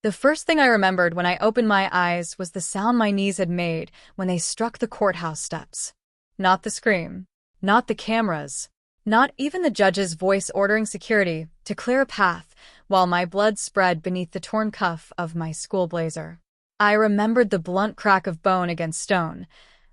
The first thing I remembered when I opened my eyes was the sound my knees had made when they struck the courthouse steps. Not the scream. Not the cameras. Not even the judge's voice ordering security to clear a path while my blood spread beneath the torn cuff of my school blazer. I remembered the blunt crack of bone against stone,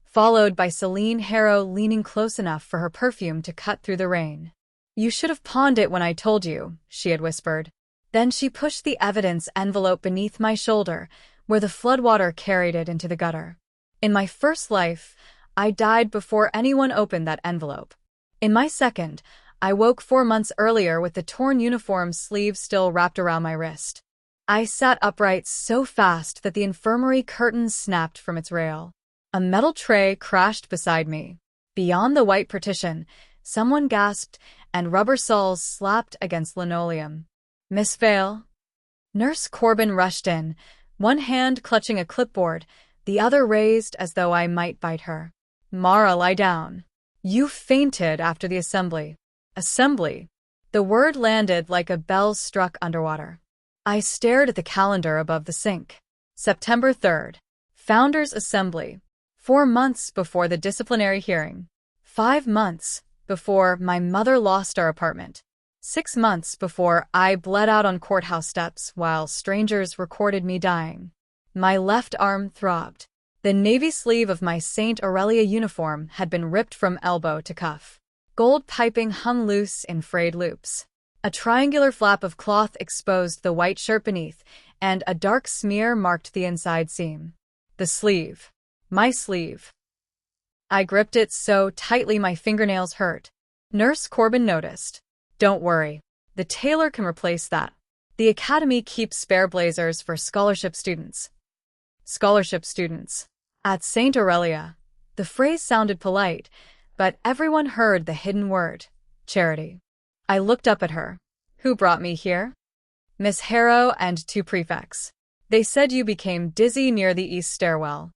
followed by Celine Harrow leaning close enough for her perfume to cut through the rain. "You should have pawned it when I told you," she had whispered. Then she pushed the evidence envelope beneath my shoulder, where the floodwater carried it into the gutter. In my first life, I died before anyone opened that envelope. In my second, I woke 4 months earlier with the torn uniform sleeve still wrapped around my wrist. I sat upright so fast that the infirmary curtains snapped from its rail. A metal tray crashed beside me. Beyond the white partition, someone gasped, and rubber soles slapped against linoleum. "Miss Vale?" Nurse Corbin rushed in, one hand clutching a clipboard, the other raised as though I might bite her. "Mara, lie down. You fainted after the assembly." Assembly. The word landed like a bell struck underwater. I stared at the calendar above the sink. September 3rd. Founders' Assembly. 4 months before the disciplinary hearing. 5 months before my mother lost our apartment. 6 months before I bled out on courthouse steps while strangers recorded me dying. My left arm throbbed. The navy sleeve of my St. Aurelia uniform had been ripped from elbow to cuff. Gold piping hung loose in frayed loops. A triangular flap of cloth exposed the white shirt beneath, and a dark smear marked the inside seam. The sleeve. My sleeve. I gripped it so tightly my fingernails hurt. Nurse Corbin noticed. "Don't worry. The tailor can replace that. The academy keeps spare blazers for scholarship students." Scholarship students. At St. Aurelia. The phrase sounded polite, but everyone heard the hidden word, charity. I looked up at her. "Who brought me here?" "Miss Harrow and 2 prefects. They said you became dizzy near the east stairwell."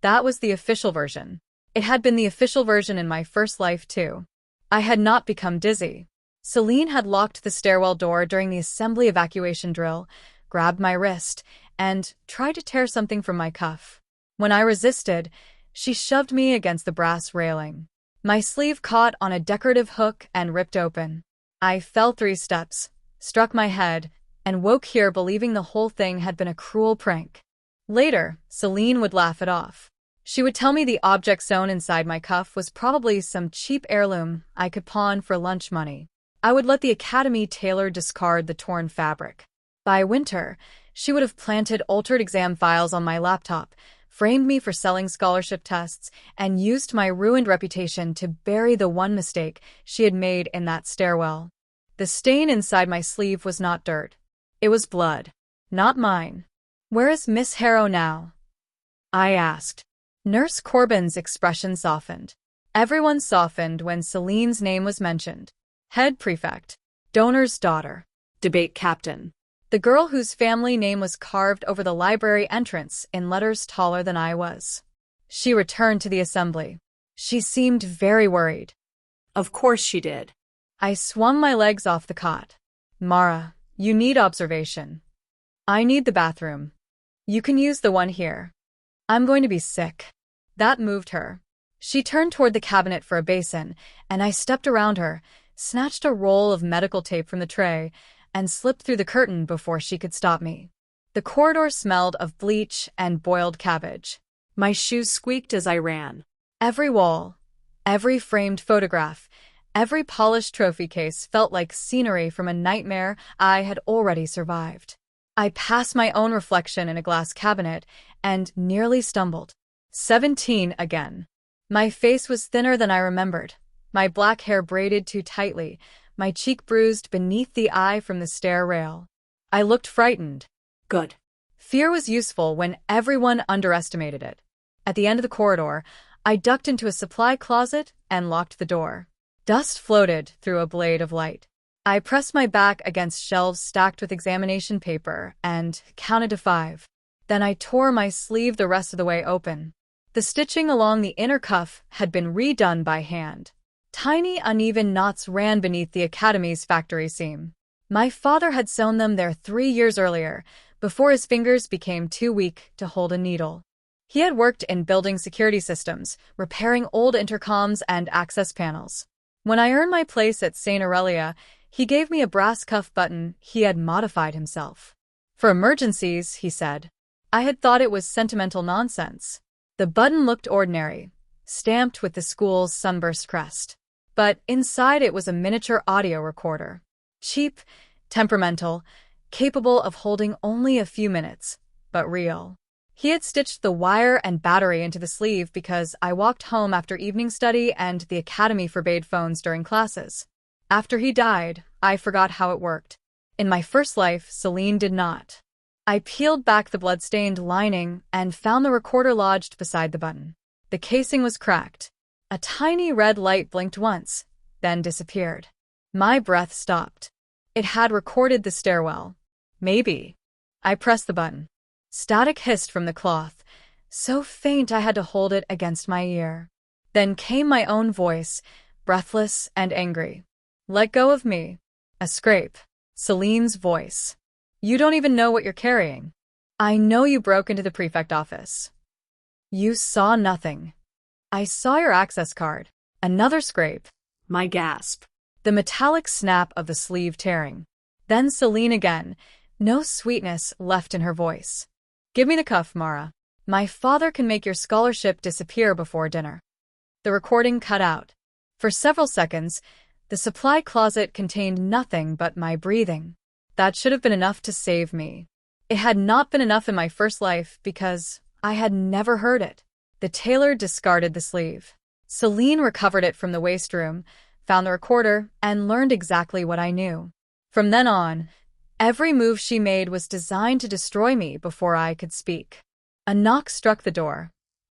That was the official version. It had been the official version in my first life, too. I had not become dizzy. Celine had locked the stairwell door during the assembly evacuation drill, grabbed my wrist, and tried to tear something from my cuff. When I resisted, she shoved me against the brass railing. My sleeve caught on a decorative hook and ripped open. I fell 3 steps, struck my head, and woke here believing the whole thing had been a cruel prank. Later, Celine would laugh it off. She would tell me the object sewn inside my cuff was probably some cheap heirloom I could pawn for lunch money. I would let the academy tailor discard the torn fabric. By winter, she would have planted altered exam files on my laptop, framed me for selling scholarship tests, and used my ruined reputation to bury the one mistake she had made in that stairwell. The stain inside my sleeve was not dirt. It was blood. Not mine. "Where is Miss Harrow now?" I asked. Nurse Corbin's expression softened. Everyone softened when Celine's name was mentioned. Head prefect. Donor's daughter. Debate captain. The girl whose family name was carved over the library entrance in letters taller than I was. She returned to the assembly. She seemed very worried. Of course she did. I swung my legs off the cot. "Mara, you need observation." "I need the bathroom." "You can use the one here." "I'm going to be sick." That moved her. She turned toward the cabinet for a basin, and I stepped around her, snatched a roll of medical tape from the tray, and slipped through the curtain before she could stop me. The corridor smelled of bleach and boiled cabbage. My shoes squeaked as I ran. Every wall, every framed photograph, every polished trophy case felt like scenery from a nightmare I had already survived. I passed my own reflection in a glass cabinet and nearly stumbled. 17 again. My face was thinner than I remembered, my black hair braided too tightly, my cheek bruised beneath the eye from the stair rail. I looked frightened. Good. Fear was useful when everyone underestimated it. At the end of the corridor, I ducked into a supply closet and locked the door. Dust floated through a blade of light. I pressed my back against shelves stacked with examination paper and counted to 5. Then I tore my sleeve the rest of the way open. The stitching along the inner cuff had been redone by hand. Tiny, uneven knots ran beneath the academy's factory seam. My father had sewn them there 3 years earlier, before his fingers became too weak to hold a needle. He had worked in building security systems, repairing old intercoms and access panels. When I earned my place at St. Aurelia, he gave me a brass cuff button he had modified himself. For emergencies, he said. I had thought it was sentimental nonsense. The button looked ordinary, stamped with the school's sunburst crest. But inside it was a miniature audio recorder. Cheap, temperamental, capable of holding only a few minutes, but real. He had stitched the wire and battery into the sleeve because I walked home after evening study and the academy forbade phones during classes. After he died, I forgot how it worked. In my first life, Celine did not. I peeled back the blood-stained lining and found the recorder lodged beside the button. The casing was cracked. A tiny red light blinked once, then disappeared. My breath stopped. It had recorded the stairwell. Maybe. I pressed the button. Static hissed from the cloth, so faint I had to hold it against my ear. Then came my own voice, breathless and angry. Let go of me. A scrape. Celine's voice. You don't even know what you're carrying. I know you broke into the prefect office. You saw nothing. I saw your access card. Another scrape. My gasp. The metallic snap of the sleeve tearing. Then Celine again, no sweetness left in her voice. Give me the cuff, Mara. My father can make your scholarship disappear before dinner. The recording cut out. For several seconds, the supply closet contained nothing but my breathing. That should have been enough to save me. It had not been enough in my first life because I had never heard it. The tailor discarded the sleeve. Celine recovered it from the waste room, found the recorder, and learned exactly what I knew. From then on, every move she made was designed to destroy me before I could speak. A knock struck the door.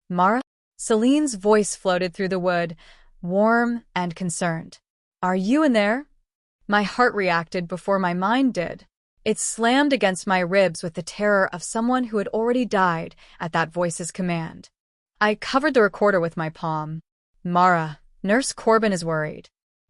Mara? Celine's voice floated through the wood, warm and concerned. Are you in there? My heart reacted before my mind did. It slammed against my ribs with the terror of someone who had already died at that voice's command. I covered the recorder with my palm. Mara, Nurse Corbin is worried.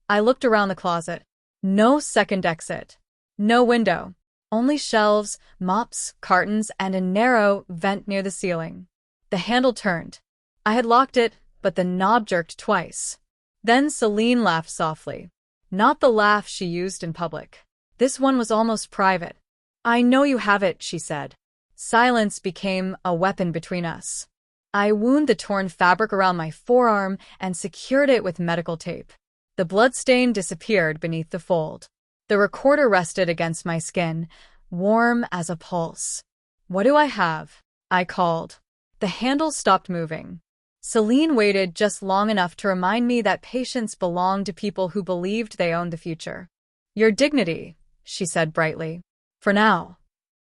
I looked around the closet. No second exit. No window. Only shelves, mops, cartons, and a narrow vent near the ceiling. The handle turned. I had locked it, but the knob jerked twice. Then Celine laughed softly. Not the laugh she used in public. This one was almost private. I know you have it, she said. Silence became a weapon between us. I wound the torn fabric around my forearm and secured it with medical tape. The bloodstain disappeared beneath the fold. The recorder rested against my skin, warm as a pulse. What do I have? I called. The handle stopped moving. Celine waited just long enough to remind me that patience belonged to people who believed they owned the future. Your dignity, she said brightly. For now.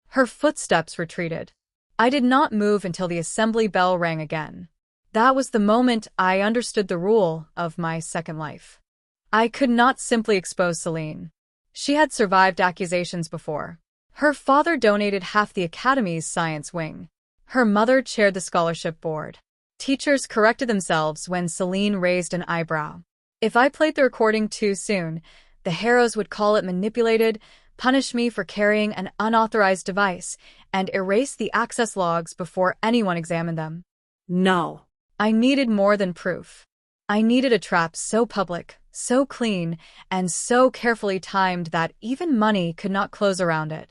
Her footsteps retreated. I did not move until the assembly bell rang again. That was the moment I understood the rule of my second life. I could not simply expose Celine. She had survived accusations before. Her father donated half the academy's science wing. Her mother chaired the scholarship board. Teachers corrected themselves when Celine raised an eyebrow. If I played the recording too soon, the Harrows would call it manipulated, punish me for carrying an unauthorized device, and erase the access logs before anyone examined them. No. I needed more than proof. I needed a trap so public, so clean, and so carefully timed that even money could not close around it.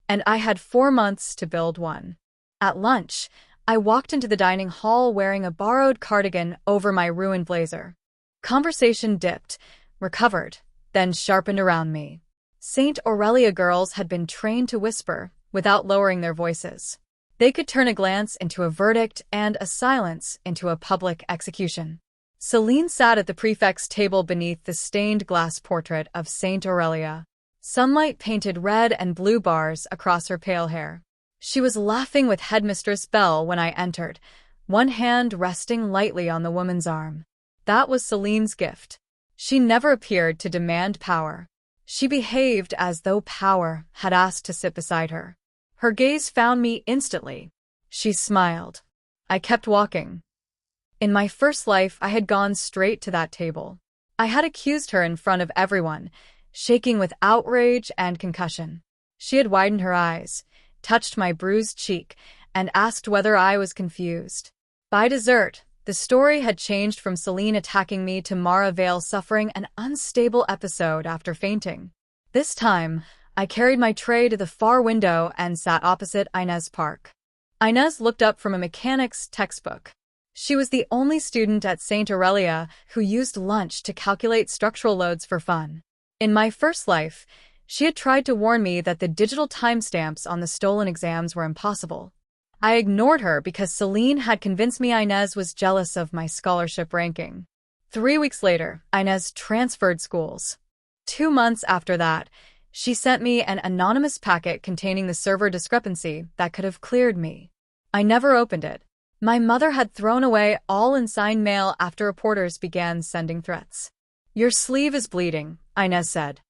And I had 4 months to build one. At lunch, I walked into the dining hall wearing a borrowed cardigan over my ruined blazer. Conversation dipped, recovered, then sharpened around me. St. Aurelia girls had been trained to whisper without lowering their voices. They could turn a glance into a verdict and a silence into a public execution. Celine sat at the prefect's table beneath the stained glass portrait of St. Aurelia. Sunlight painted red and blue bars across her pale hair. She was laughing with Headmistress Bell when I entered, one hand resting lightly on the woman's arm. That was Celine's gift. She never appeared to demand power. She behaved as though power had asked to sit beside her. Her gaze found me instantly. She smiled. I kept walking. In my first life, I had gone straight to that table. I had accused her in front of everyone, shaking with outrage and concussion. She had widened her eyes, touched my bruised cheek, and asked whether I was confused. By dessert, the story had changed from Celine attacking me to Mara Vale suffering an unstable episode after fainting. This time, I carried my tray to the far window and sat opposite Inez Park. Inez looked up from a mechanics textbook. She was the only student at St. Aurelia who used lunch to calculate structural loads for fun. In my first life, she had tried to warn me that the digital timestamps on the stolen exams were impossible. I ignored her because Celine had convinced me Inez was jealous of my scholarship ranking. 3 weeks later, Inez transferred schools. 2 months after that, she sent me an anonymous packet containing the server discrepancy that could have cleared me. I never opened it. My mother had thrown away all unsigned mail after reporters began sending threats. "Your sleeve is bleeding," Inez said.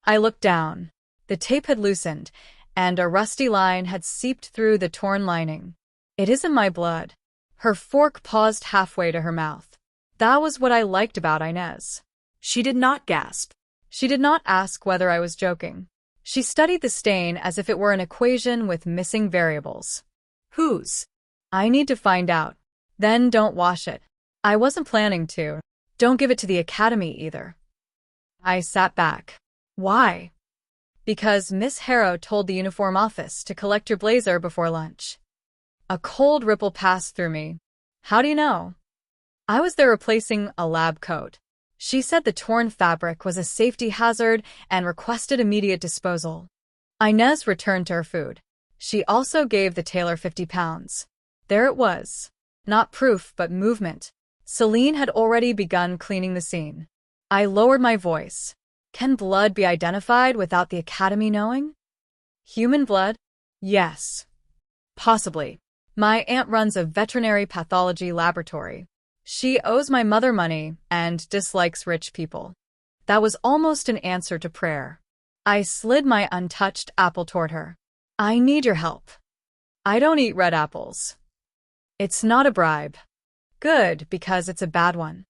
I looked down. The tape had loosened, and a rusty line had seeped through the torn lining. "It isn't my blood." Her fork paused halfway to her mouth. That was what I liked about Inez. She did not gasp. She did not ask whether I was joking. She studied the stain as if it were an equation with missing variables. Whose? I need to find out. Then don't wash it. I wasn't planning to. Don't give it to the academy either. I sat back. Why? Because Miss Harrow told the uniform office to collect your blazer before lunch. A cold ripple passed through me. How do you know? I was there replacing a lab coat. She said the torn fabric was a safety hazard and requested immediate disposal. Inez returned to her food. She also gave the tailor 50 pounds. There it was. Not proof, but movement. Celine had already begun cleaning the scene. I lowered my voice. Can blood be identified without the academy knowing? Human blood? Yes. Possibly. My aunt runs a veterinary pathology laboratory. She owes my mother money and dislikes rich people. That was almost an answer to prayer. I slid my untouched apple toward her. I need your help. I don't eat red apples. It's not a bribe. Good, because it's a bad one.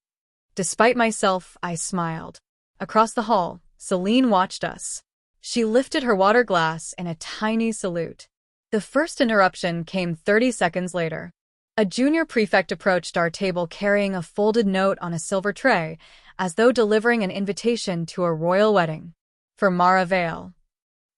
Despite myself, I smiled. Across the hall, Celine watched us. She lifted her water glass in a tiny salute. The first interruption came 30 seconds later. A junior prefect approached our table carrying a folded note on a silver tray, as though delivering an invitation to a royal wedding. For Mara Vale.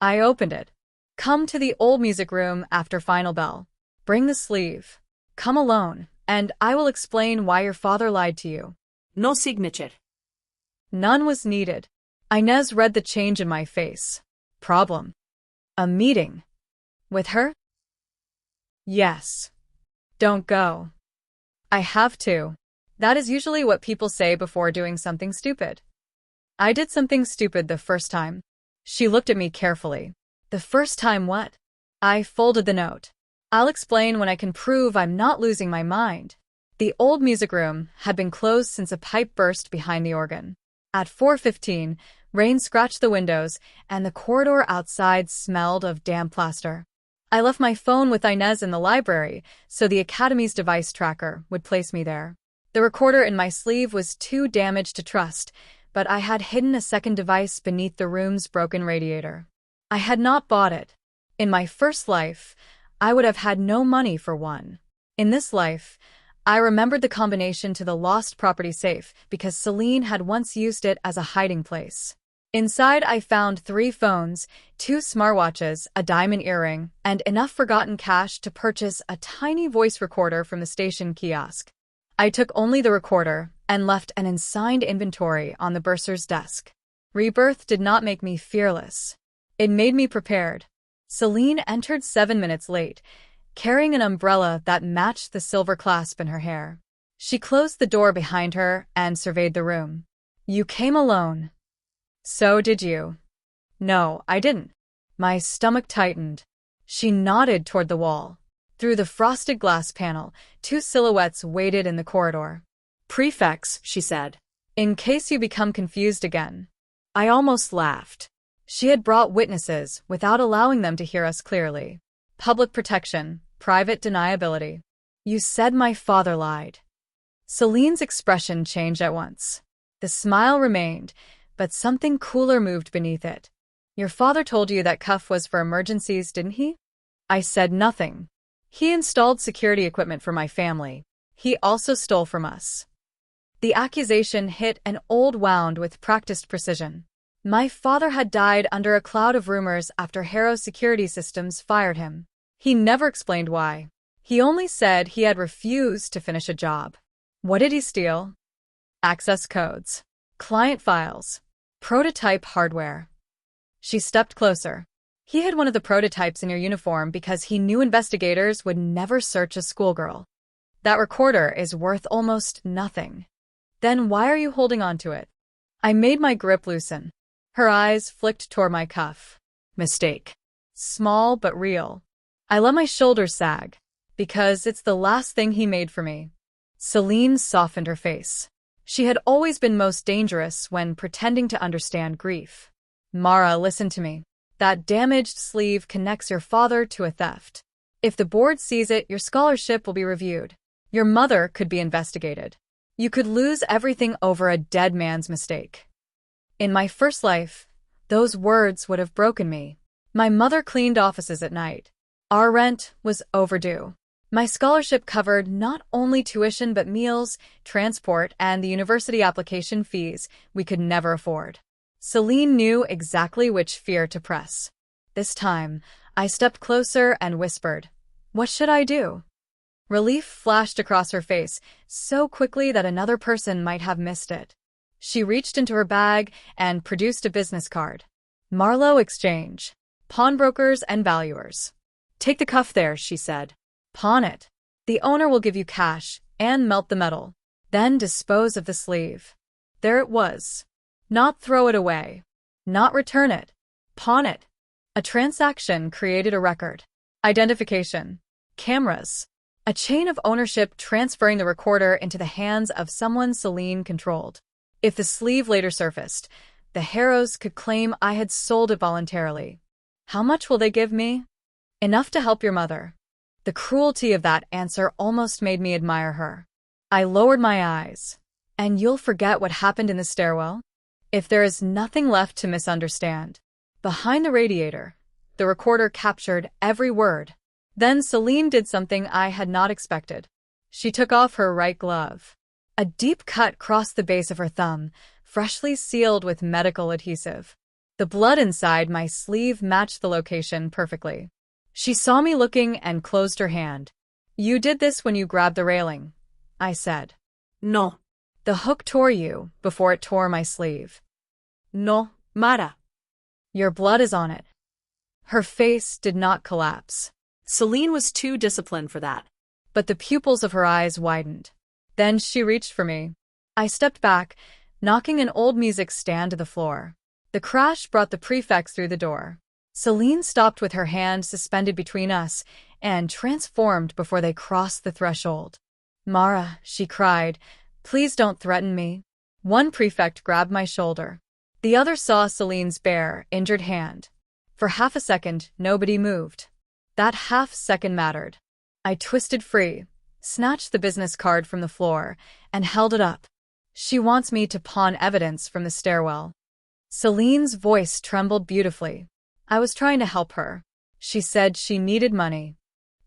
I opened it. Come to the old music room after final bell. Bring the sleeve. Come alone, and I will explain why your father lied to you. No signature. None was needed. Inez read the change in my face. Problem. A meeting. With her? Yes. Don't go. I have to. That is usually what people say before doing something stupid. I did something stupid the first time. She looked at me carefully. The first time what? I folded the note. I'll explain when I can prove I'm not losing my mind. The old music room had been closed since a pipe burst behind the organ. At 4:15, rain scratched the windows, and the corridor outside smelled of damp plaster. I left my phone with Inez in the library, so the academy's device tracker would place me there. The recorder in my sleeve was too damaged to trust, but I had hidden a second device beneath the room's broken radiator. I had not bought it. In my first life, I would have had no money for one. In this life, I remembered the combination to the lost property safe because Celine had once used it as a hiding place. Inside, I found 3 phones, 2 smartwatches, a diamond earring, and enough forgotten cash to purchase a tiny voice recorder from the station kiosk. I took only the recorder and left an unsigned inventory on the bursar's desk. Rebirth did not make me fearless. It made me prepared. Celine entered 7 minutes late, carrying an umbrella that matched the silver clasp in her hair. She closed the door behind her and surveyed the room. You came alone. So did you. No, I didn't. My stomach tightened. She nodded toward the wall. Through the frosted glass panel, 2 silhouettes waited in the corridor. Prefects, she said. In case you become confused again. I almost laughed. She had brought witnesses without allowing them to hear us clearly. Public protection, private deniability. You said my father lied. Celine's expression changed at once. The smile remained, but something cooler moved beneath it. Your father told you that cuff was for emergencies, didn't he? I said nothing. He installed security equipment for my family. He also stole from us. The accusation hit an old wound with practiced precision. My father had died under a cloud of rumors after Harrow's security systems fired him. He never explained why. He only said he had refused to finish a job. What did he steal? Access codes, client files, prototype hardware. She stepped closer. He hid one of the prototypes in your uniform because he knew investigators would never search a schoolgirl. That recorder is worth almost nothing. Then why are you holding on to it? I made my grip loosen. Her eyes flicked toward my cuff. Mistake. Small but real. I let my shoulders sag, because it's the last thing he made for me. Celine softened her face. She had always been most dangerous when pretending to understand grief. Mara, listen to me. That damaged sleeve connects your father to a theft. If the board sees it, your scholarship will be reviewed. Your mother could be investigated. You could lose everything over a dead man's mistake. In my first life, those words would have broken me. My mother cleaned offices at night. Our rent was overdue. My scholarship covered not only tuition but meals, transport, and the university application fees we could never afford. Celine knew exactly which fear to press. This time, I stepped closer and whispered, "What should I do?" Relief flashed across her face, so quickly that another person might have missed it. She reached into her bag and produced a business card. Marlowe Exchange. Pawnbrokers and valuers. Take the cuff there, she said. Pawn it. The owner will give you cash and melt the metal. Then dispose of the sleeve. There it was. Not throw it away. Not return it. Pawn it. A transaction created a record. Identification. Cameras. A chain of ownership transferring the recorder into the hands of someone Celine controlled. If the sleeve later surfaced, the Harrows could claim I had sold it voluntarily. How much will they give me? Enough to help your mother. The cruelty of that answer almost made me admire her. I lowered my eyes. And you'll forget what happened in the stairwell? If there is nothing left to misunderstand. Behind the radiator, the recorder captured every word. Then Celine did something I had not expected. She took off her right glove. A deep cut crossed the base of her thumb, freshly sealed with medical adhesive. The blood inside my sleeve matched the location perfectly. She saw me looking and closed her hand. You did this when you grabbed the railing, I said. No. The hook tore you before it tore my sleeve. No, Mara. Your blood is on it. Her face did not collapse. Celine was too disciplined for that. But the pupils of her eyes widened. Then she reached for me. I stepped back, knocking an old music stand to the floor. The crash brought the prefects through the door. Celine stopped with her hand suspended between us and transformed before they crossed the threshold. Mara, she cried, please don't threaten me. One prefect grabbed my shoulder. The other saw Celine's bare, injured hand. For half a second, nobody moved. That half second mattered. I twisted free, snatched the business card from the floor, and held it up. She wants me to pawn evidence from the stairwell. Celine's voice trembled beautifully. I was trying to help her. She said she needed money.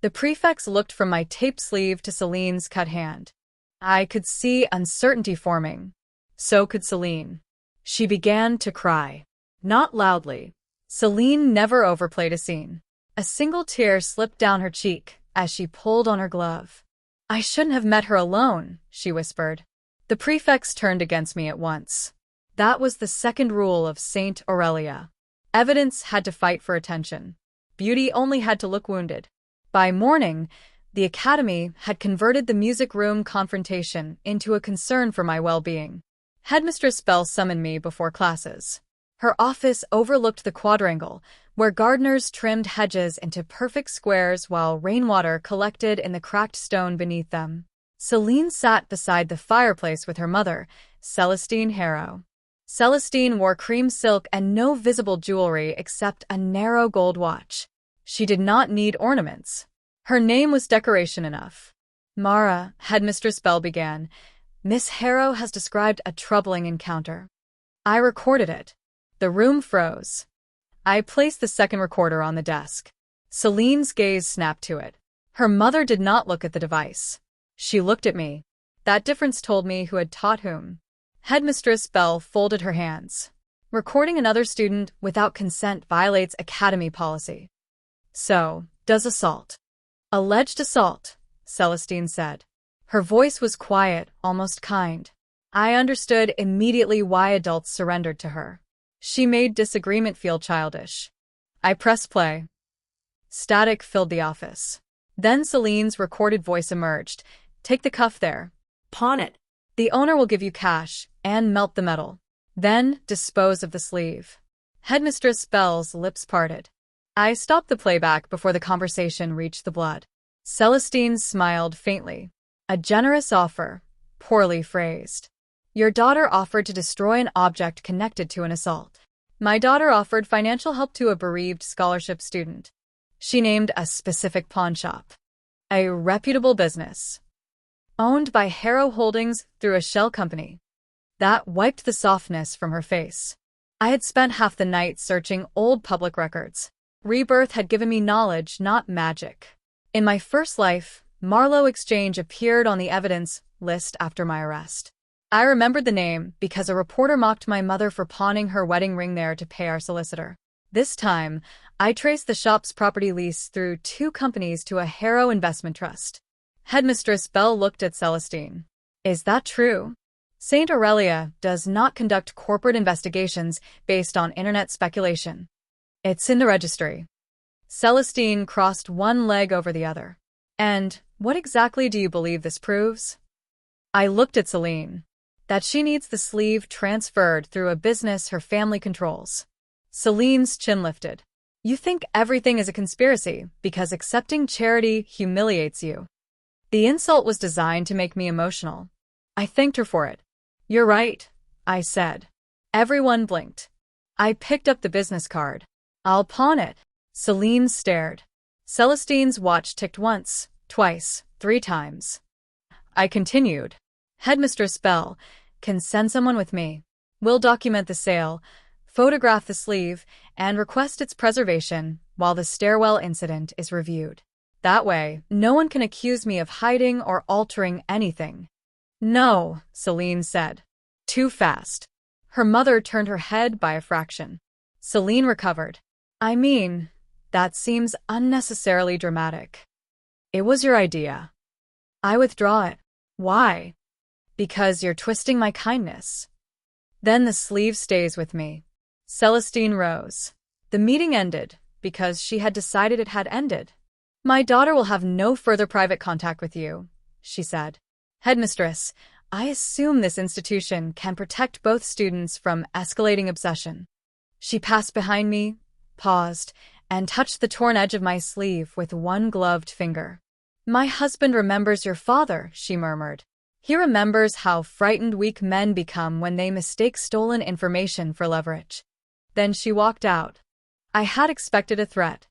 The prefects looked from my taped sleeve to Celine's cut hand. I could see uncertainty forming. So could Celine. She began to cry. Not loudly. Celine never overplayed a scene. A single tear slipped down her cheek as she pulled on her glove. I shouldn't have met her alone, she whispered. The prefects turned against me at once. That was the second rule of Saint Aurelia. Evidence had to fight for attention. Beauty only had to look wounded. By morning, the academy had converted the music room confrontation into a concern for my well-being. Headmistress Bell summoned me before classes. Her office overlooked the quadrangle, where gardeners trimmed hedges into perfect squares while rainwater collected in the cracked stone beneath them. Celine sat beside the fireplace with her mother, Celestine Harrow. Celestine wore cream silk and no visible jewelry except a narrow gold watch. She did not need ornaments. Her name was decoration enough. Mara, Headmistress Bell began, Miss Harrow has described a troubling encounter. I recorded it. The room froze. I placed the second recorder on the desk. Celine's gaze snapped to it. Her mother did not look at the device. She looked at me. That difference told me who had taught whom. Headmistress Bell folded her hands. Recording another student without consent violates academy policy. So, does assault. Alleged assault, Celestine said. Her voice was quiet, almost kind. I understood immediately why adults surrendered to her. She made disagreement feel childish. I pressed play. Static filled the office. Then Celine's recorded voice emerged. Take the cuff there. Pawn it. The owner will give you cash and melt the metal. Then dispose of the sleeve. Headmistress Bell's lips parted. I stopped the playback before the conversation reached the blood. Celestine smiled faintly. A generous offer, poorly phrased. Your daughter offered to destroy an object connected to an assault. My daughter offered financial help to a bereaved scholarship student. She named a specific pawn shop. A reputable business. Owned by Harrow Holdings through a shell company. That wiped the softness from her face. I had spent half the night searching old public records. Rebirth had given me knowledge, not magic. In my first life, Marlowe Exchange appeared on the evidence list after my arrest. I remembered the name because a reporter mocked my mother for pawning her wedding ring there to pay our solicitor. This time, I traced the shop's property lease through 2 companies to a Harrow investment trust. Headmistress Bell looked at Celestine. Is that true? St. Aurelia does not conduct corporate investigations based on internet speculation. It's in the registry. Celestine crossed one leg over the other. And what exactly do you believe this proves? I looked at Celine. That she needs the sleeve transferred through a business her family controls. Celine's chin lifted. You think everything is a conspiracy because accepting charity humiliates you. The insult was designed to make me emotional. I thanked her for it. You're right, I said. Everyone blinked. I picked up the business card. I'll pawn it. Celine stared. Celestine's watch ticked once, twice, 3 times. I continued. Headmistress Bell, can send someone with me. We'll document the sale, photograph the sleeve, and request its preservation while the stairwell incident is reviewed. That way, no one can accuse me of hiding or altering anything. No, Celine said. Too fast. Her mother turned her head by a fraction. Celine recovered. I mean, that seems unnecessarily dramatic. It was your idea. I withdraw it. Why? Because you're twisting my kindness. Then the sleeve stays with me. Celestine rose. The meeting ended because she had decided it had ended. My daughter will have no further private contact with you, she said. Headmistress, I assume this institution can protect both students from escalating obsession. She passed behind me, paused, and touched the torn edge of my sleeve with one gloved finger. My husband remembers your father, she murmured. He remembers how frightened weak men become when they mistake stolen information for leverage. Then she walked out. I had expected a threat.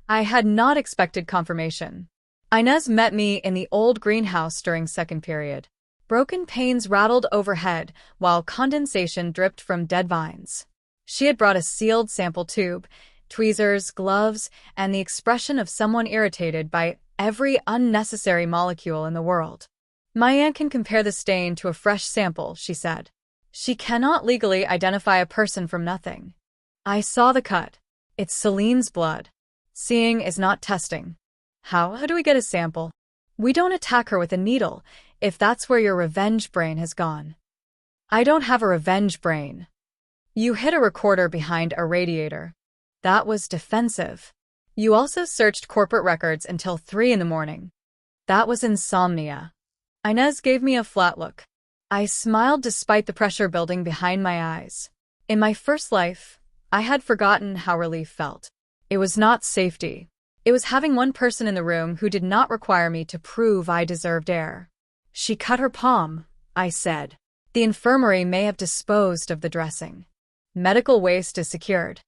I had not expected confirmation. Inez met me in the old greenhouse during second period. Broken panes rattled overhead while condensation dripped from dead vines. She had brought a sealed sample tube, tweezers, gloves, and the expression of someone irritated by every unnecessary molecule in the world. My aunt can compare the stain to a fresh sample, she said. She cannot legally identify a person from nothing. I saw the cut. It's Celine's blood. Seeing is not testing. How do we get a sample? We don't attack her with a needle, if that's where your revenge brain has gone. I don't have a revenge brain. You hid a recorder behind a radiator. That was defensive. You also searched corporate records until 3 in the morning. That was insomnia. Inez gave me a flat look. I smiled despite the pressure building behind my eyes. In my first life, I had forgotten how relief felt. It was not safety. It was having one person in the room who did not require me to prove I deserved air. She cut her palm, I said. The infirmary may have disposed of the dressing. Medical waste is secured.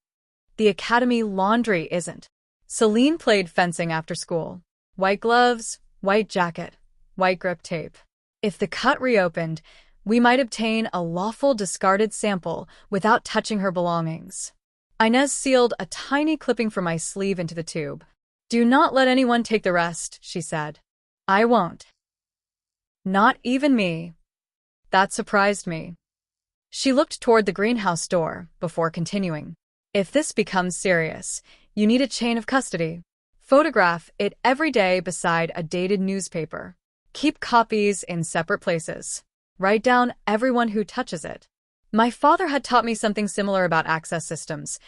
The academy laundry isn't. Celine played fencing after school. White gloves, white jacket, white grip tape. If the cut reopened, we might obtain a lawful discarded sample without touching her belongings. Inez sealed a tiny clipping from my sleeve into the tube. Do not let anyone take the rest, she said. I won't. Not even me. That surprised me. She looked toward the greenhouse door before continuing. If this becomes serious, you need a chain of custody. Photograph it every day beside a dated newspaper. Keep copies in separate places. Write down everyone who touches it. My father had taught me something similar about access systems.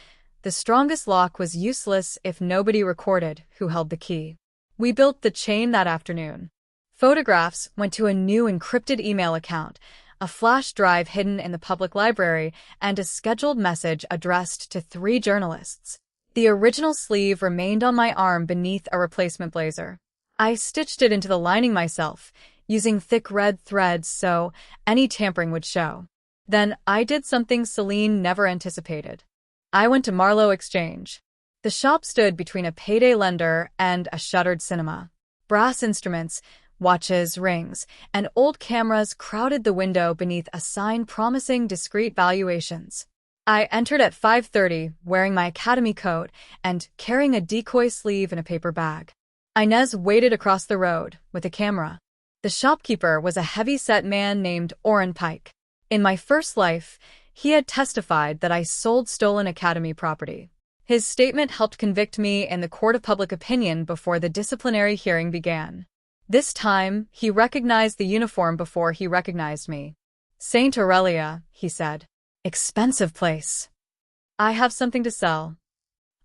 The strongest lock was useless if nobody recorded who held the key. We built the chain that afternoon. Photographs went to a new encrypted email account, a flash drive hidden in the public library, and a scheduled message addressed to 3 journalists. The original sleeve remained on my arm beneath a replacement blazer. I stitched it into the lining myself, using thick red threads so any tampering would show. Then I did something Celine never anticipated. I went to Marlowe Exchange. The shop stood between a payday lender and a shuttered cinema. Brass instruments, watches, rings, and old cameras crowded the window beneath a sign promising discreet valuations. I entered at 5:30, wearing my academy coat and carrying a decoy sleeve in a paper bag. Inez waited across the road with a camera. The shopkeeper was a heavy-set man named Orrin Pike. In my first life, he had testified that I sold stolen academy property. His statement helped convict me in the court of public opinion before the disciplinary hearing began. This time, he recognized the uniform before he recognized me. Saint Aurelia, he said. Expensive place. I have something to sell.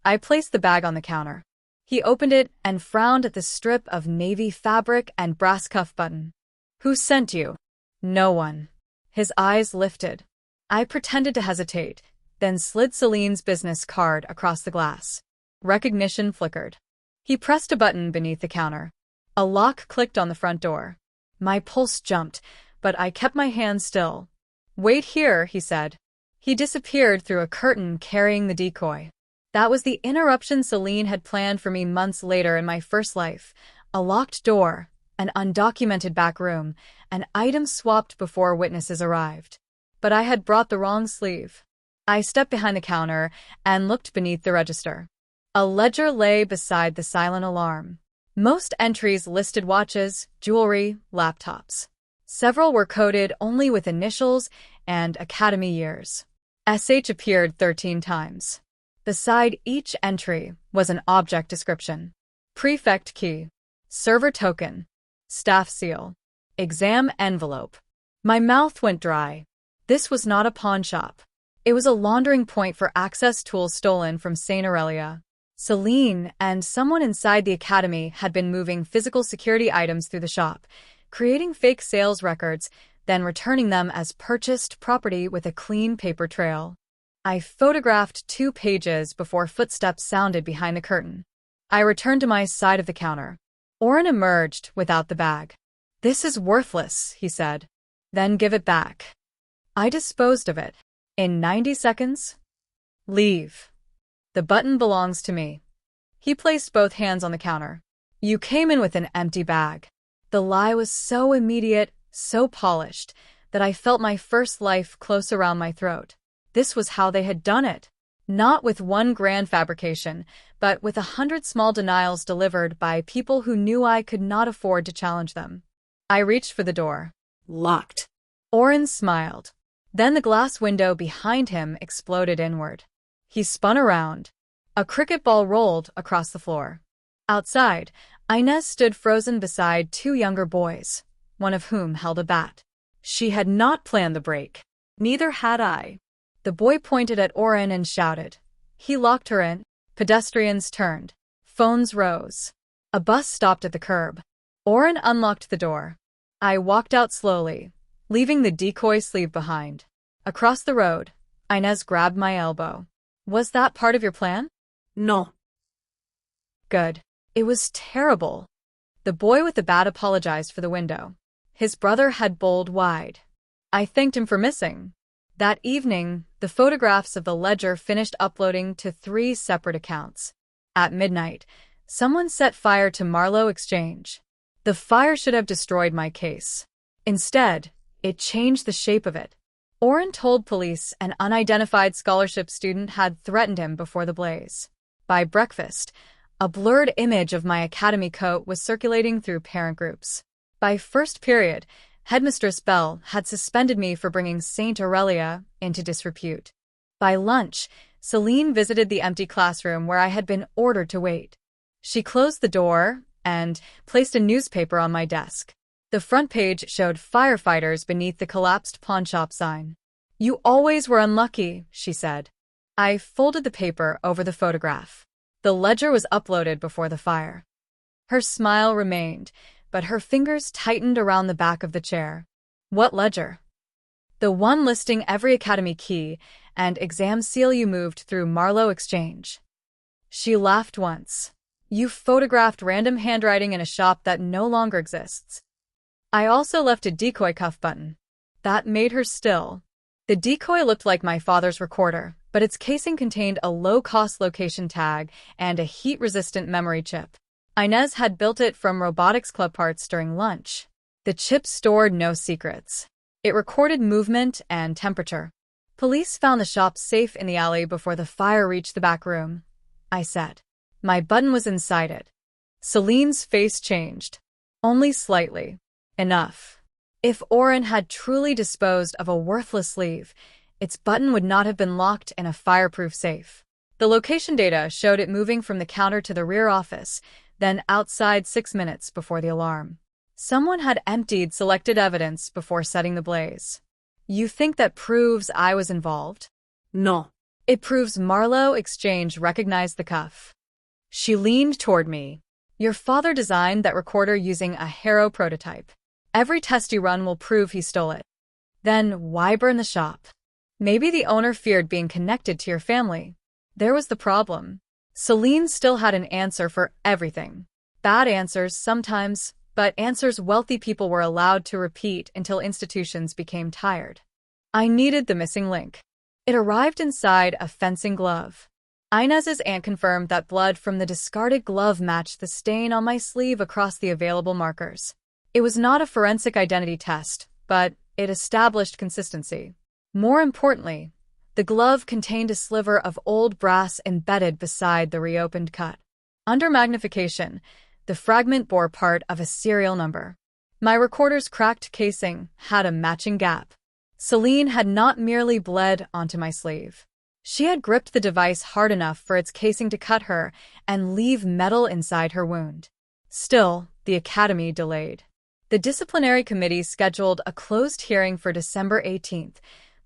I placed the bag on the counter. He opened it and frowned at the strip of navy fabric and brass cuff button. Who sent you? No one. His eyes lifted. I pretended to hesitate, then slid Celine's business card across the glass. Recognition flickered. He pressed a button beneath the counter. A lock clicked on the front door. My pulse jumped, but I kept my hand still. Wait here, he said. He disappeared through a curtain carrying the decoy. That was the interruption Celine had planned for me months later in my first life. A locked door, an undocumented back room, and items swapped before witnesses arrived. But I had brought the wrong sleeve. I stepped behind the counter and looked beneath the register. A ledger lay beside the silent alarm. Most entries listed watches, jewelry, laptops. Several were coded only with initials and academy years. SH appeared 13 times. Beside each entry was an object description. Prefect key, server token, staff seal, exam envelope. My mouth went dry. This was not a pawn shop. It was a laundering point for access tools stolen from Saint Aurelia. Celine and someone inside the academy had been moving physical security items through the shop, creating fake sales records, then returning them as purchased property with a clean paper trail. I photographed 2 pages before footsteps sounded behind the curtain. I returned to my side of the counter. Orrin emerged without the bag. This is worthless, he said. Then give it back. I disposed of it. In 90 seconds? Leave. The button belongs to me. He placed both hands on the counter. You came in with an empty bag. The lie was so immediate, so polished, that I felt my first life close around my throat. This was how they had done it. Not with one grand fabrication, but with 100 small denials delivered by people who knew I could not afford to challenge them. I reached for the door. Locked. Orrin smiled. Then the glass window behind him exploded inward. He spun around. A cricket ball rolled across the floor. Outside, Inez stood frozen beside 2 younger boys, one of whom held a bat. She had not planned the break. Neither had I. The boy pointed at Orrin and shouted. He locked her in. Pedestrians turned. Phones rose. A bus stopped at the curb. Orrin unlocked the door. I walked out slowly, leaving the decoy sleeve behind. Across the road, Inez grabbed my elbow. Was that part of your plan? No. Good. It was terrible. The boy with the bat apologized for the window. His brother had bowled wide. I thanked him for missing. That evening, the photographs of the ledger finished uploading to 3 separate accounts. At midnight, someone set fire to Marlowe Exchange. The fire should have destroyed my case. Instead, it changed the shape of it. Orrin told police an unidentified scholarship student had threatened him before the blaze. By breakfast, A blurred image of my academy coat was circulating through parent groups. By first period, Headmistress Bell had suspended me for bringing Saint Aurelia into disrepute. By lunch, Celine visited the empty classroom where I had been ordered to wait. She closed the door and placed a newspaper on my desk. The front page showed firefighters beneath the collapsed pawnshop sign. "You always were unlucky," she said. I folded the paper over the photograph. The ledger was uploaded before the fire. Her smile remained, but her fingers tightened around the back of the chair. "What ledger?" "The one listing every academy key and exam seal you moved through Marlowe Exchange." She laughed once. "You photographed random handwriting in a shop that no longer exists." I also left a decoy cuff button. That made her still. The decoy looked like my father's recorder, but its casing contained a low-cost location tag and a heat-resistant memory chip. Inez had built it from robotics club parts during lunch. The chip stored no secrets. It recorded movement and temperature. "Police found the shop safe in the alley before the fire reached the back room," I said. My button was inside it. Celine's face changed. Only slightly. Enough. If Oren had truly disposed of a worthless sleeve, its button would not have been locked in a fireproof safe. The location data showed it moving from the counter to the rear office, then outside 6 minutes before the alarm. Someone had emptied selected evidence before setting the blaze. "You think that proves I was involved?" No. "It proves Marlowe Exchange recognized the cuff." She leaned toward me. "Your father designed that recorder using a Harrow prototype. Every test you run will prove he stole it. Then why burn the shop?" "Maybe the owner feared being connected to your family." There was the problem. Celine still had an answer for everything. Bad answers sometimes, but answers wealthy people were allowed to repeat until institutions became tired. I needed the missing link. It arrived inside a fencing glove. Inez's aunt confirmed that blood from the discarded glove matched the stain on my sleeve across the available markers. It was not a forensic identity test, but it established consistency. More importantly, the glove contained a sliver of old brass embedded beside the reopened cut. Under magnification, the fragment bore part of a serial number. My recorder's cracked casing had a matching gap. Celine had not merely bled onto my sleeve. She had gripped the device hard enough for its casing to cut her and leave metal inside her wound. Still, the academy delayed. The disciplinary committee scheduled a closed hearing for December 18th,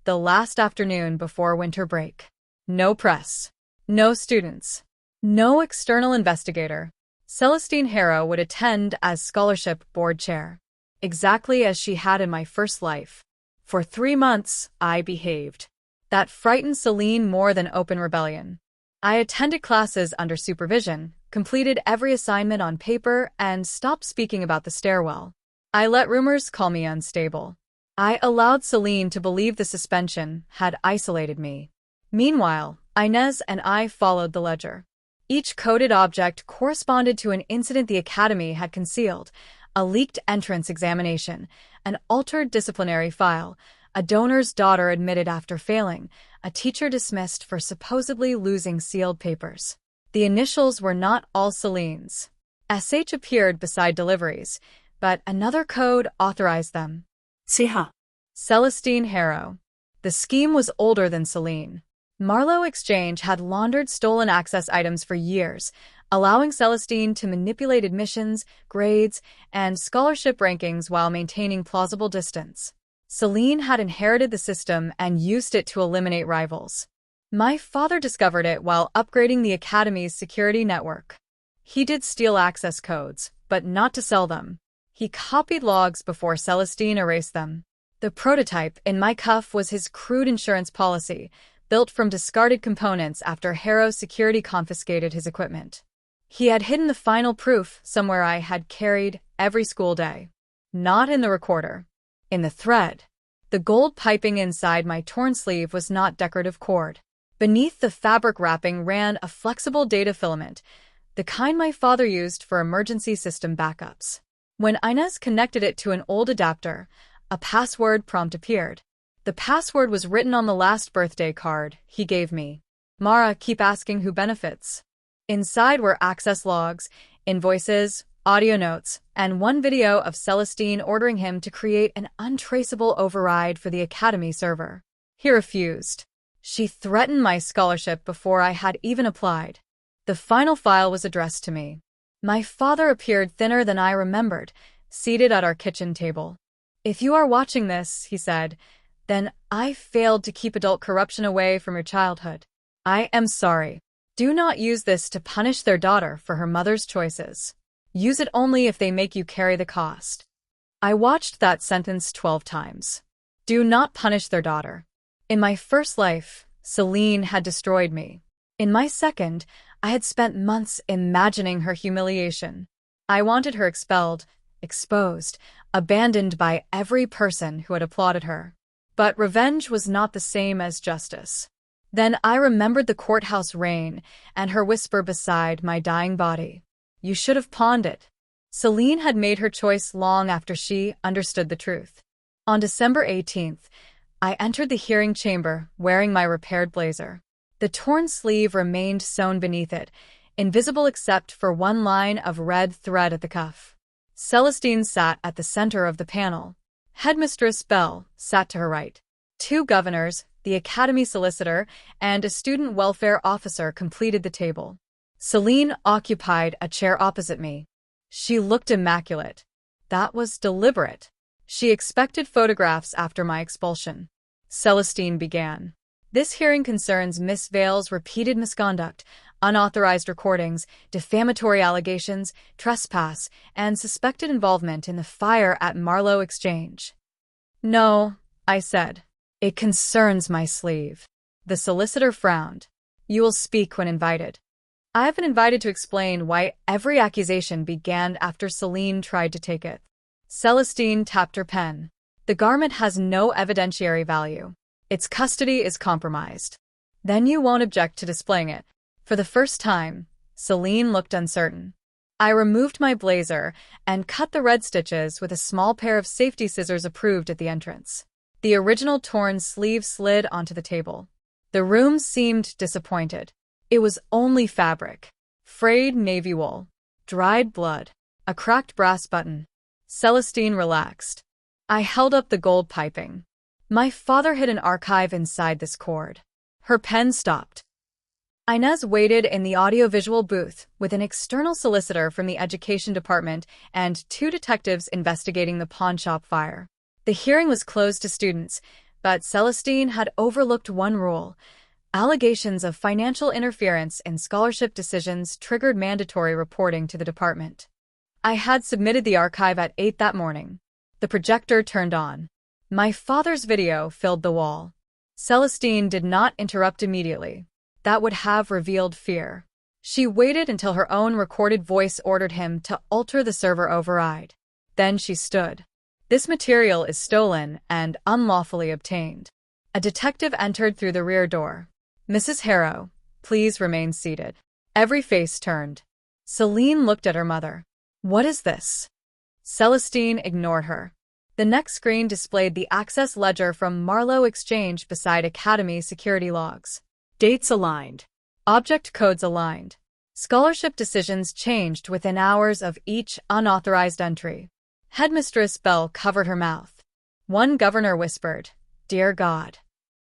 the last afternoon before winter break. No press. No students. No external investigator. Celestine Harrow would attend as scholarship board chair. Exactly as she had in my first life. For 3 months, I behaved. That frightened Celine more than open rebellion. I attended classes under supervision, completed every assignment on paper, and stopped speaking about the stairwell. I let rumors call me unstable. I allowed Celine to believe the suspension had isolated me. Meanwhile, Inez and I followed the ledger. Each coded object corresponded to an incident the academy had concealed: a leaked entrance examination, an altered disciplinary file, a donor's daughter admitted after failing, a teacher dismissed for supposedly losing sealed papers. The initials were not all Celine's. SH appeared beside deliveries, but another code authorized them. Siha. Celestine Harrow. The scheme was older than Celine. Marlowe Exchange had laundered stolen access items for years, allowing Celestine to manipulate admissions, grades, and scholarship rankings while maintaining plausible distance. Celine had inherited the system and used it to eliminate rivals. My father discovered it while upgrading the academy's security network. He did steal access codes, but not to sell them. He copied logs before Celestine erased them. The prototype in my cuff was his crude insurance policy, built from discarded components after Harrow security confiscated his equipment. He had hidden the final proof somewhere I had carried every school day. Not in the recorder. In the thread. The gold piping inside my torn sleeve was not decorative cord. Beneath the fabric wrapping ran a flexible data filament, the kind my father used for emergency system backups. When Inez connected it to an old adapter, a password prompt appeared. The password was written on the last birthday card he gave me. "Mara, keep asking who benefits." Inside were access logs, invoices, audio notes, and one video of Celestine ordering him to create an untraceable override for the Academy server. He refused. She threatened my scholarship before I had even applied. The final file was addressed to me. My father appeared thinner than I remembered, seated at our kitchen table. "If you are watching this," he said, "then I failed to keep adult corruption away from your childhood. I am sorry. Do not use this to punish their daughter for her mother's choices. Use it only if they make you carry the cost." I watched that sentence 12 times. Do not punish their daughter. In my first life, Celine had destroyed me. In my second, I had spent months imagining her humiliation. I wanted her expelled, exposed, abandoned by every person who had applauded her. But revenge was not the same as justice. Then I remembered the courthouse rain and her whisper beside my dying body. "You should have pawned it." Celine had made her choice long after she understood the truth. On December 18th, I entered the hearing chamber wearing my repaired blazer. The torn sleeve remained sewn beneath it, invisible except for one line of red thread at the cuff. Celestine sat at the center of the panel. Headmistress Bell sat to her right. Two governors, the Academy solicitor, and a student welfare officer completed the table. Celine occupied a chair opposite me. She looked immaculate. That was deliberate. She expected photographs after my expulsion. Celestine began. "This hearing concerns Miss Vale's repeated misconduct, unauthorized recordings, defamatory allegations, trespass, and suspected involvement in the fire at Marlowe Exchange." "No," I said. "It concerns my sleeve." The solicitor frowned. "You will speak when invited." I have been invited to explain why every accusation began after Celine tried to take it. Celestine tapped her pen. "The garment has no evidentiary value. Its custody is compromised." "Then you won't object to displaying it." For the first time, Celine looked uncertain. I removed my blazer and cut the red stitches with a small pair of safety scissors approved at the entrance. The original torn sleeve slid onto the table. The room seemed disappointed. It was only fabric. Frayed navy wool. Dried blood. A cracked brass button. Celestine relaxed. I held up the gold piping. My father hid an archive inside this cord. Her pen stopped. Inez waited in the audiovisual booth with an external solicitor from the education department and two detectives investigating the pawnshop fire. The hearing was closed to students, but Celestine had overlooked one rule. Allegations of financial interference in scholarship decisions triggered mandatory reporting to the department. I had submitted the archive at 8 that morning. The projector turned on. My father's video filled the wall. Celestine did not interrupt immediately. That would have revealed fear. She waited until her own recorded voice ordered him to alter the server override. Then she stood. "This material is stolen and unlawfully obtained." A detective entered through the rear door. "Mrs. Harrow, please remain seated." Every face turned. Celine looked at her mother. "What is this?" Celestine ignored her. The next screen displayed the access ledger from Marlowe Exchange beside Academy security logs. Dates aligned. Object codes aligned. Scholarship decisions changed within hours of each unauthorized entry. Headmistress Bell covered her mouth. One governor whispered, "Dear God."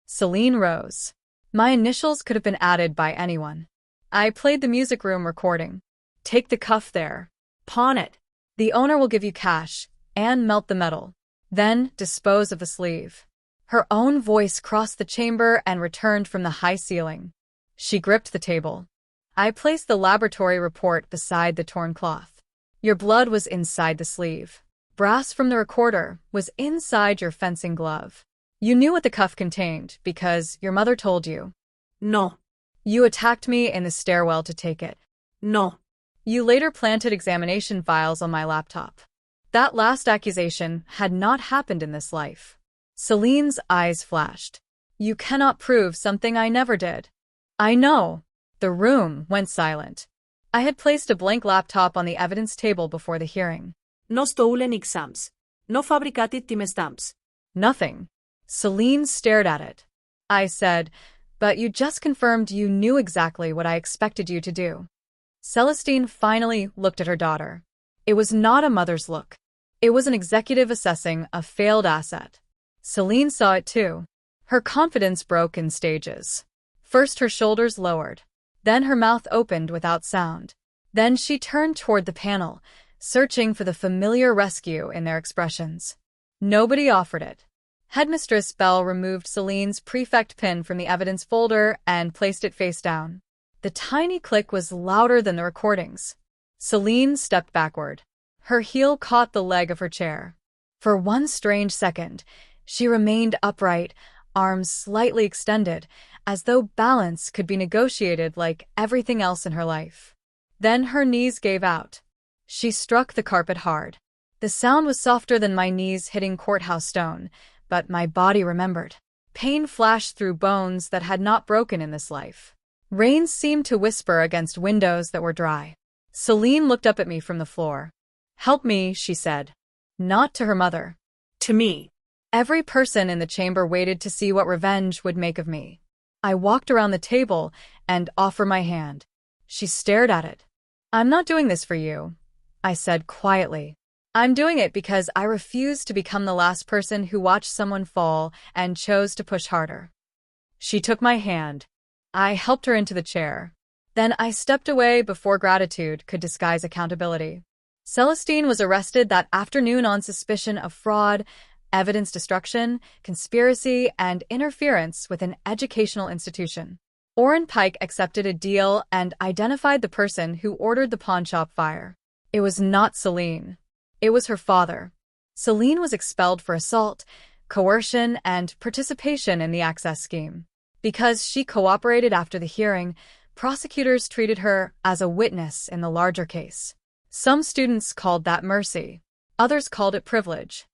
Celine rose. My initials could have been added by anyone. I played the music room recording. "Take the cuff there. Pawn it. The owner will give you cash and melt the metal. Then dispose of the sleeve." Her own voice crossed the chamber and returned from the high ceiling. She gripped the table. I placed the laboratory report beside the torn cloth. "Your blood was inside the sleeve. Brass from the recorder was inside your fencing glove. You knew what the cuff contained because your mother told you." No. "You attacked me in the stairwell to take it." No. "You later planted examination files on my laptop." That last accusation had not happened in this life. Celine's eyes flashed. "You cannot prove something I never did." "I know." The room went silent. I had placed a blank laptop on the evidence table before the hearing. No stolen exams. No fabricated timestamps. Nothing. Celine stared at it. I said, "But you just confirmed you knew exactly what I expected you to do." Celestine finally looked at her daughter. It was not a mother's look. It was an executive assessing a failed asset. Celine saw it too. Her confidence broke in stages. First her shoulders lowered. Then her mouth opened without sound. Then she turned toward the panel, searching for the familiar rescue in their expressions. Nobody offered it. Headmistress Bell removed Celine's prefect pin from the evidence folder and placed it face down. The tiny click was louder than the recordings. Celine stepped backward. Her heel caught the leg of her chair. For one strange second, she remained upright, arms slightly extended, as though balance could be negotiated like everything else in her life. Then her knees gave out. She struck the carpet hard. The sound was softer than my knees hitting courthouse stone, but my body remembered. Pain flashed through bones that had not broken in this life. Rain seemed to whisper against windows that were dry. Celine looked up at me from the floor. "Help me," she said. Not to her mother. To me. Every person in the chamber waited to see what revenge would make of me. I walked around the table and offered my hand. She stared at it. "I'm not doing this for you," I said quietly. "I'm doing it because I refuse to become the last person who watched someone fall and chose to push harder." She took my hand. I helped her into the chair. Then I stepped away before gratitude could disguise accountability. Celestine was arrested that afternoon on suspicion of fraud, evidence destruction, conspiracy, and interference with an educational institution. Orrin Pike accepted a deal and identified the person who ordered the pawnshop fire. It was not Celine. It was her father. Celine was expelled for assault, coercion, and participation in the access scheme. Because she cooperated after the hearing, prosecutors treated her as a witness in the larger case. Some students called that mercy. Others called it privilege.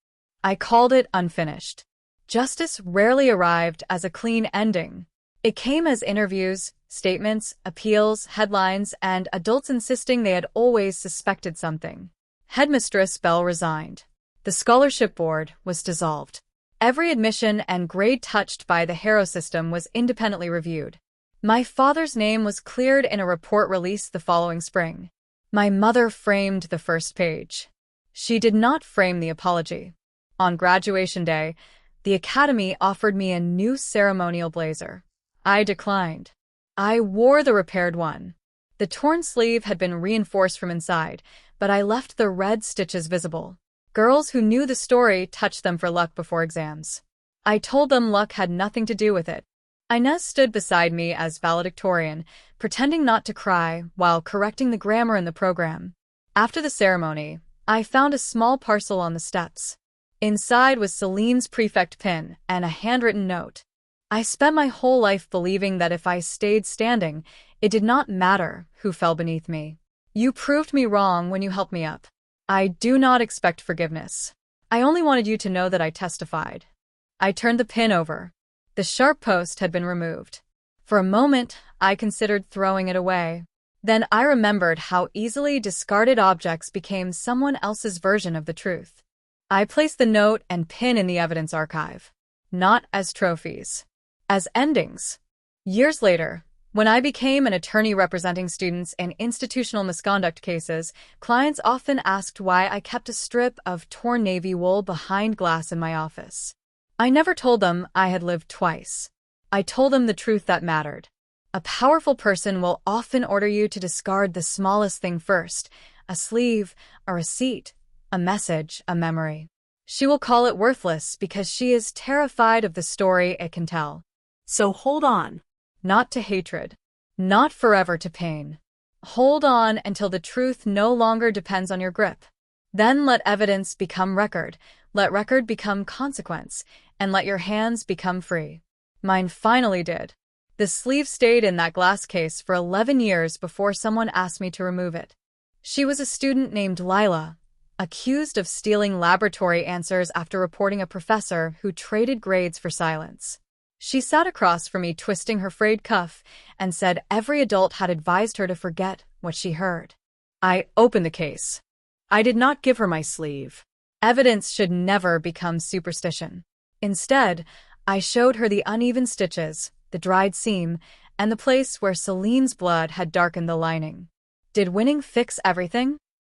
I called it unfinished. Justice rarely arrived as a clean ending. It came as interviews, statements, appeals, headlines, and adults insisting they had always suspected something. Headmistress Bell resigned. The scholarship board was dissolved. Every admission and grade touched by the Harrow system was independently reviewed. My father's name was cleared in a report released the following spring. My mother framed the first page. She did not frame the apology. On graduation day, the academy offered me a new ceremonial blazer. I declined. I wore the repaired one. The torn sleeve had been reinforced from inside, but I left the red stitches visible. Girls who knew the story touched them for luck before exams. I told them luck had nothing to do with it. Inez stood beside me as valedictorian, pretending not to cry while correcting the grammar in the program. After the ceremony, I found a small parcel on the steps. Inside was Celine's prefect pin and a handwritten note. I spent my whole life believing that if I stayed standing, it did not matter who fell beneath me. You proved me wrong when you helped me up. I do not expect forgiveness. I only wanted you to know that I testified. I turned the pin over. The sharp post had been removed. For a moment, I considered throwing it away. Then I remembered how easily discarded objects became someone else's version of the truth. I placed the note and pin in the evidence archive. Not as trophies. As endings. Years later, when I became an attorney representing students in institutional misconduct cases, clients often asked why I kept a strip of torn navy wool behind glass in my office. I never told them I had lived twice. I told them the truth that mattered. A powerful person will often order you to discard the smallest thing first, a sleeve, a receipt, a message, a memory. She will call it worthless because she is terrified of the story it can tell. So hold on. Not to hatred. Not forever to pain. Hold on until the truth no longer depends on your grip. Then let evidence become record, let record become consequence, and let your hands become free. Mine finally did. The sleeve stayed in that glass case for 11 years before someone asked me to remove it. She was a student named Lila, accused of stealing laboratory answers after reporting a professor who traded grades for silence. She sat across from me twisting her frayed cuff and said every adult had advised her to forget what she heard. I opened the case. I did not give her my sleeve. Evidence should never become superstition. Instead, I showed her the uneven stitches, the dried seam, and the place where Celine's blood had darkened the lining. Did winning fix everything?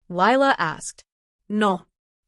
Lila asked. No.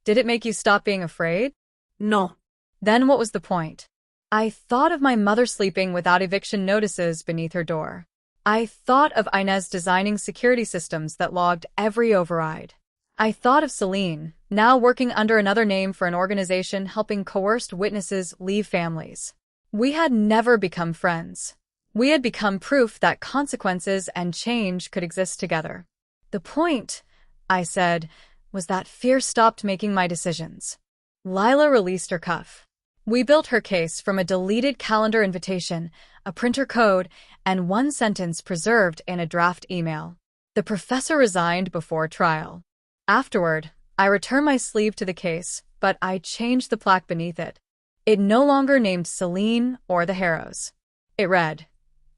Did it make you stop being afraid? No. Then what was the point? I thought of my mother sleeping without eviction notices beneath her door. I thought of Inez designing security systems that logged every override. I thought of Celine, now working under another name for an organization helping coerced witnesses leave families. We had never become friends. We had become proof that consequences and change could exist together. The point, I said, was that fear stopped making my decisions. Lila released her cuff. We built her case from a deleted calendar invitation, a printer code, and one sentence preserved in a draft email. The professor resigned before trial. Afterward, I returned my sleeve to the case, but I changed the plaque beneath it. It no longer named Celine or the Harrows. It read,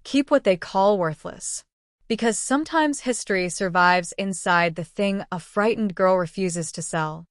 "Keep what they call worthless." Because sometimes history survives inside the thing a frightened girl refuses to sell.